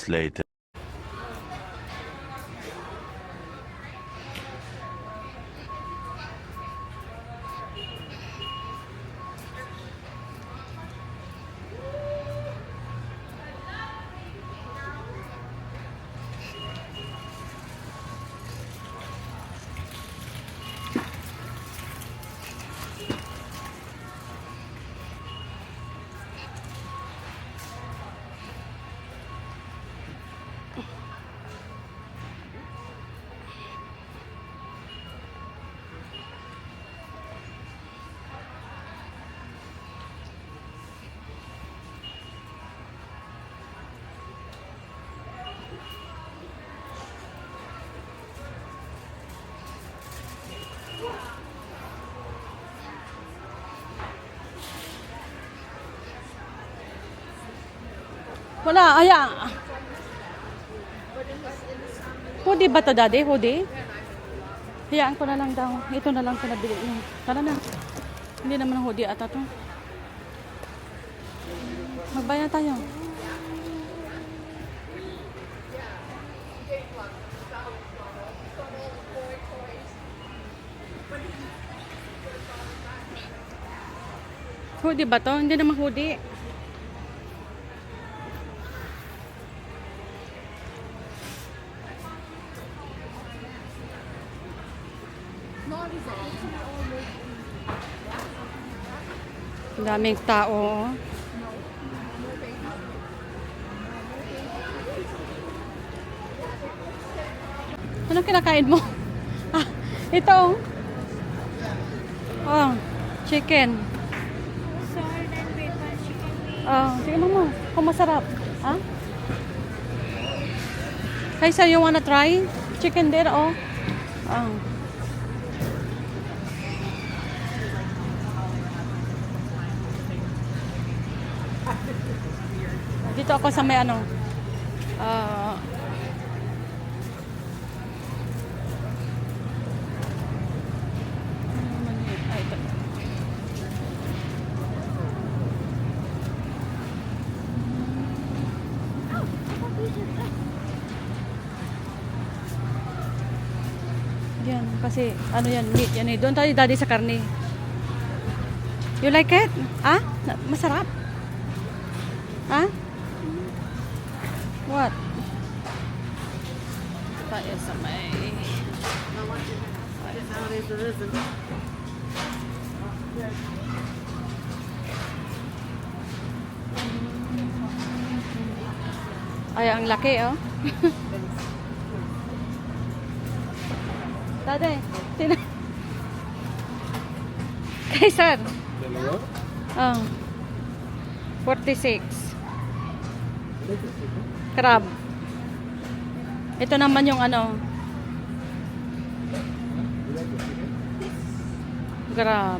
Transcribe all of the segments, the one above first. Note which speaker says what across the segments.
Speaker 1: minutes later.
Speaker 2: Wala, aya. Hoodie ba to, daddy? Hoodie? Hayaan ko na lang daw. Ito na lang pinabili niya. Tara na. Hindi naman hoodie ata to. Magbayad tayo. Hoodie ba to? Hindi naman hoodie. Daming tao. Anong kinakain mo? Ah, ito. Oh, chicken.
Speaker 3: Salt and pepper chicken wings.
Speaker 2: Oh, tingnan mo. Kung masarap. Ha? Hey, sir, you wanna try? Chicken there, oh. Oh. Dito ako sa may ano. Ay, ito. Yan, kasi ano yan, meat yan eh. Doon tayo daddy sa karne. You like it? Ah? Masarap? Ah? What? Tayo sa may... Ay, ang laki, oh. Dade, kay sir. Oh. 46. Crab. Ito naman yung ano. Crab.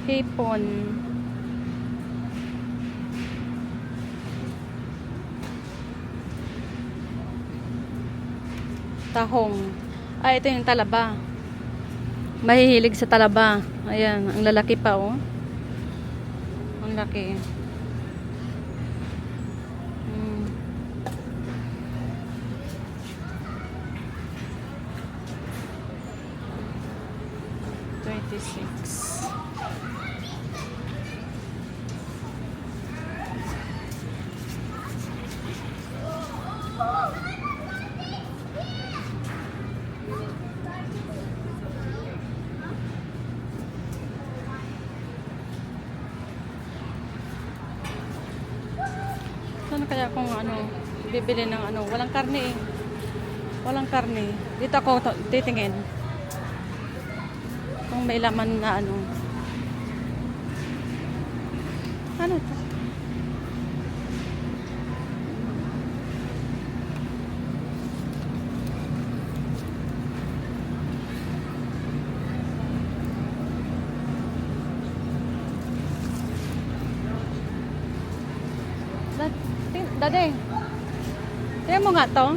Speaker 2: Hipon. Tahong. Ah, ito yung talaba. Mahihilig sa talaba. Ayan, ang lalaki pa, oh. Ang laki. Hmm. $26. Saan kaya kung ano, bibili ng ano, walang karne eh. Walang karne. Dito ako titingin. Kung may laman na ano. Ano to? Dade, tingnan mo nga to.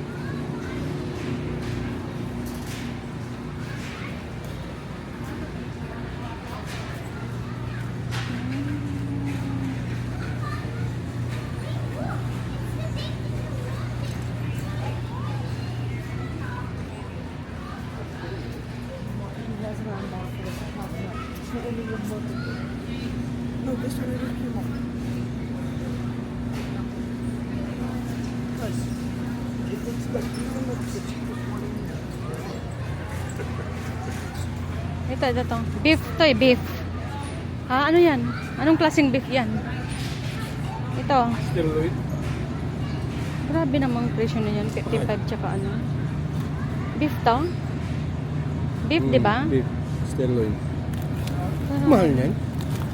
Speaker 2: Ito. Beef to eh, beef. Ha, ano yan? Anong klaseng beef yan? Ito.
Speaker 1: Steroid.
Speaker 2: Grabe namang presyo na yan. 55 tsaka ano. Beef to? Beef, di ba?
Speaker 1: Beef. Steroid.
Speaker 2: Pero,
Speaker 1: Mahal yan.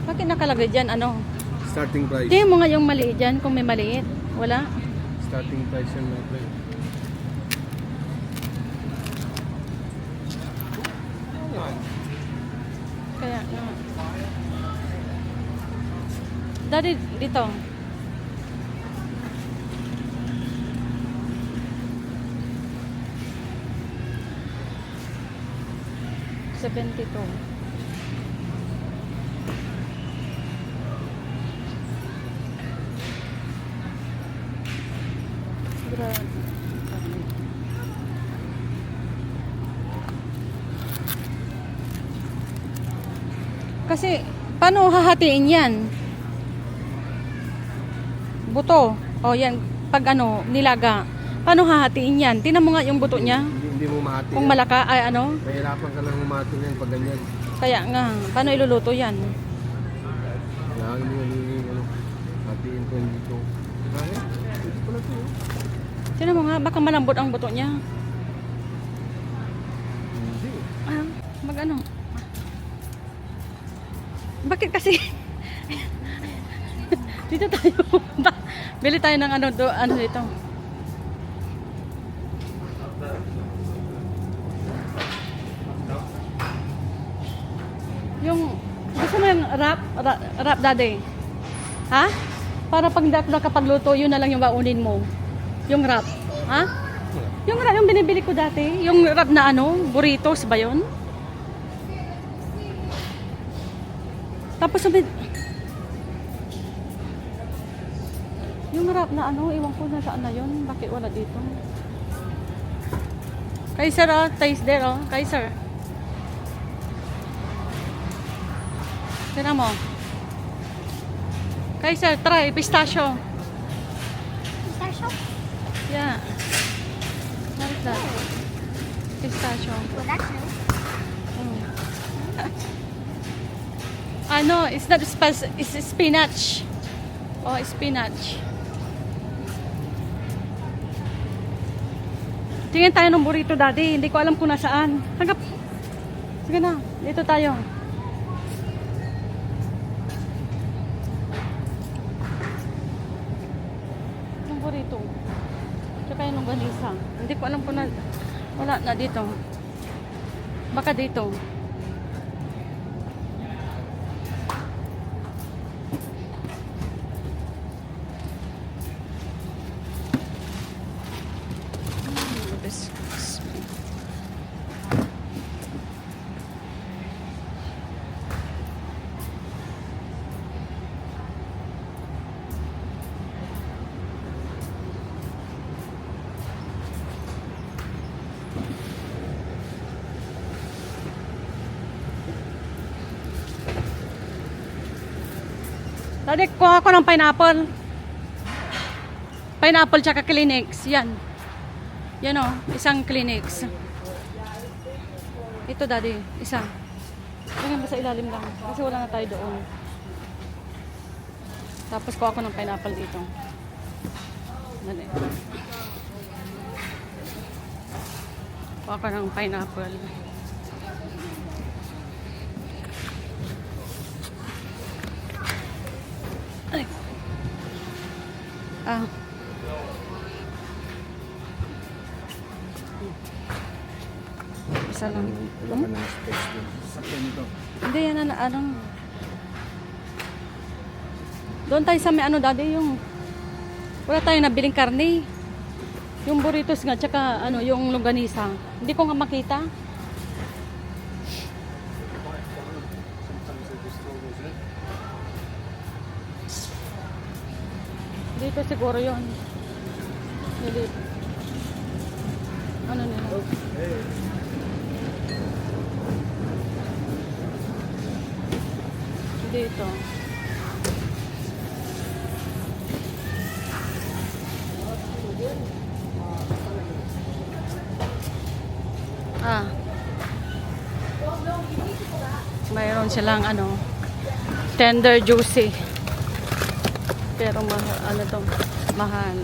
Speaker 2: bakit nakalagay dyan? Ano?
Speaker 1: Starting price.
Speaker 2: Tingnan mo nga yung maliit dyan kung may maliit. Wala.
Speaker 1: Starting price yan na pre.
Speaker 2: Kaya nga. Daddy, dito. $72. Grabe. Kasi, paano hahatiin yan? Buto. O yan, pag ano, nilaga. Paano hahatiin yan? Tingnan mo nga yung buto niya.
Speaker 1: Hindi mo mahati
Speaker 2: Kung
Speaker 1: yan.
Speaker 2: malaka, ay ano.
Speaker 1: Mahirapan ka lang humati yan pag ganyan.
Speaker 2: Kaya nga, paano iluluto yan?
Speaker 1: Kailangan mo yung ano, hatiin ko yung dito. Ay, ito pala ito yun.
Speaker 2: Tingnan mo nga, baka malambot ang buto niya.
Speaker 1: Hindi.
Speaker 2: Ah, mag-ano? Bakit kasi? Dito tayo. Bili tayo ng ano, ano dito. Yung, gusto mo yung wrap daddy? Ha? Para pag hindi ako nakapagluto, yun na lang yung baunin mo. Yung wrap. Ha? Yung wrap, yung binibili ko dati. Yung wrap na ano, burritos ba yun? Tapos sabi, yung wrap na ano, iwan ko na saan na yun. Bakit wala dito? Kaiser, oh, taste there, oh. Kaiser. Tignan mo. Kaiser, try. Pistachio.
Speaker 3: Pistachio?
Speaker 2: Yeah. What is that? Pistachio.
Speaker 3: Well, that's new.
Speaker 2: Mm. Ano, it's not it's spinach. Oh, spinach. Tingin tayo ng burrito daddy. Hindi ko alam kung nasaan. Hanggang. Sige na. Dito tayo. Yung burrito. Tsaka yung longganisa. Hindi ko alam kung na. Wala na dito. Baka dito. Dali, kuha ko ng pineapple. Pineapple tsaka Kleenex. Yan. Yan o, isang Kleenex. Ito daddy, isa. Lagyan mo sa ilalim lang. Kasi wala na tayo doon. Tapos kuha ko ng pineapple dito. Dali. Kuha ko ng pineapple. Ay. Ah. Isa lang.
Speaker 1: Wala ka ng space doon. Sakyan ito.
Speaker 2: Hindi yan na anong. Doon tayo sa may ano daddy yung wala tayong nabiling karne. Yung burritos nga tsaka ano yung longganisa. Hindi ko nga makita. Dito siguro yun. Dito. Ano nila? Dito. Ah. Mayroon silang ano, tender juicy. Pero mahal, ano to, mahal.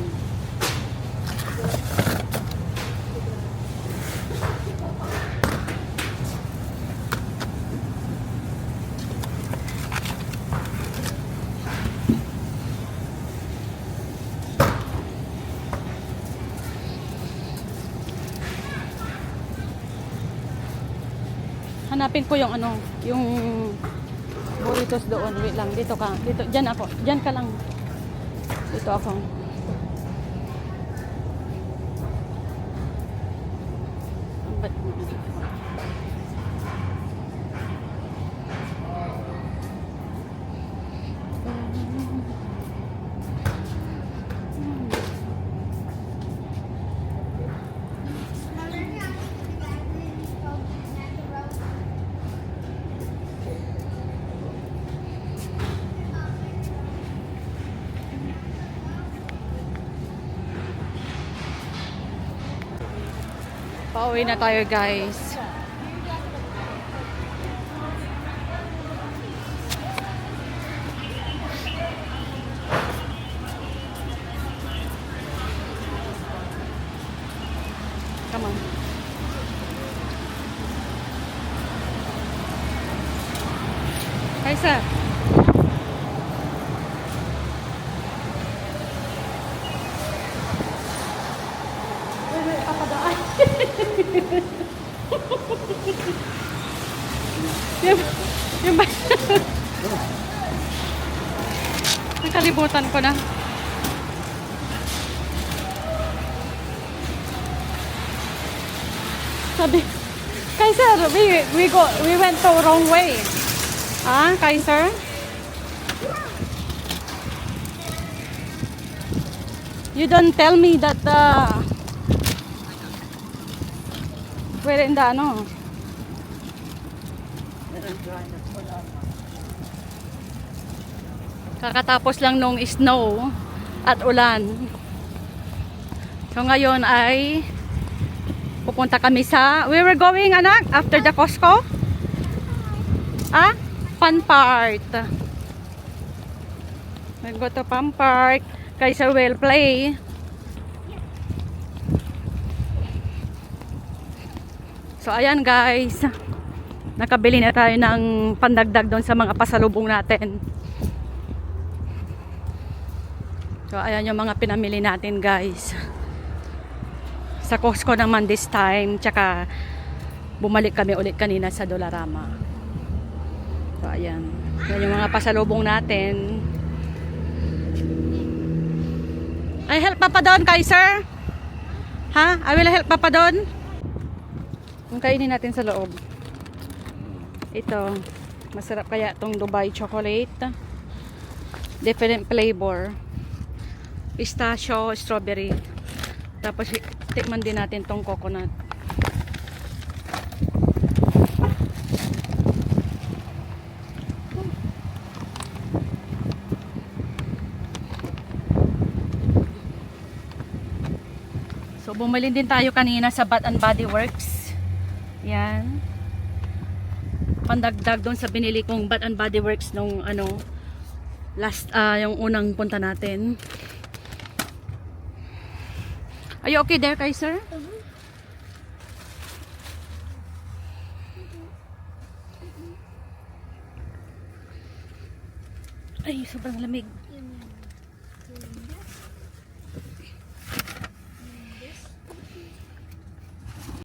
Speaker 2: Hanapin ko yung ano, yung burritos doon. Wait lang, dito ka. Dito, diyan ako. Diyan ka lang. Dito ako. Ba't mo dito? Pauwi na tayo, guys. Come on. Hi, sir. Papadaan. yung ba? Nakalimutan ko na. Sabi, Kaiser, we went the wrong way. Ah, Kaiser? You don't tell me that we're in the ano. Kakatapos lang nung snow at ulan. So ngayon ay pupunta kami sa, we were going, anak, after the Costco? Ah? Fun part. We'll go to Fun Park. Kaiser will play. So ayan, guys. Nakabili na tayo ng pandagdag doon sa mga pasalubong natin. So ayan yung mga pinamili natin, guys. Sa Costco naman this time. Tsaka bumalik kami ulit kanina sa Dollarama. So ayan. Yan yung mga pasalubong natin. I help Papa doon, Kaiser? Ha? I will help Papa doon? Ang kainin natin sa loob. Ito. Masarap kaya itong Dubai chocolate. Different flavor. Pistachio, strawberry. Tapos tikman din natin tong coconut. So bumili din tayo kanina sa Bath and Body Works. Yan. Pandagdag doon sa binili kong Bath and Body Works nung ano last yung unang punta natin. Are you okay there, Kaiser? Ay, sobrang lamig.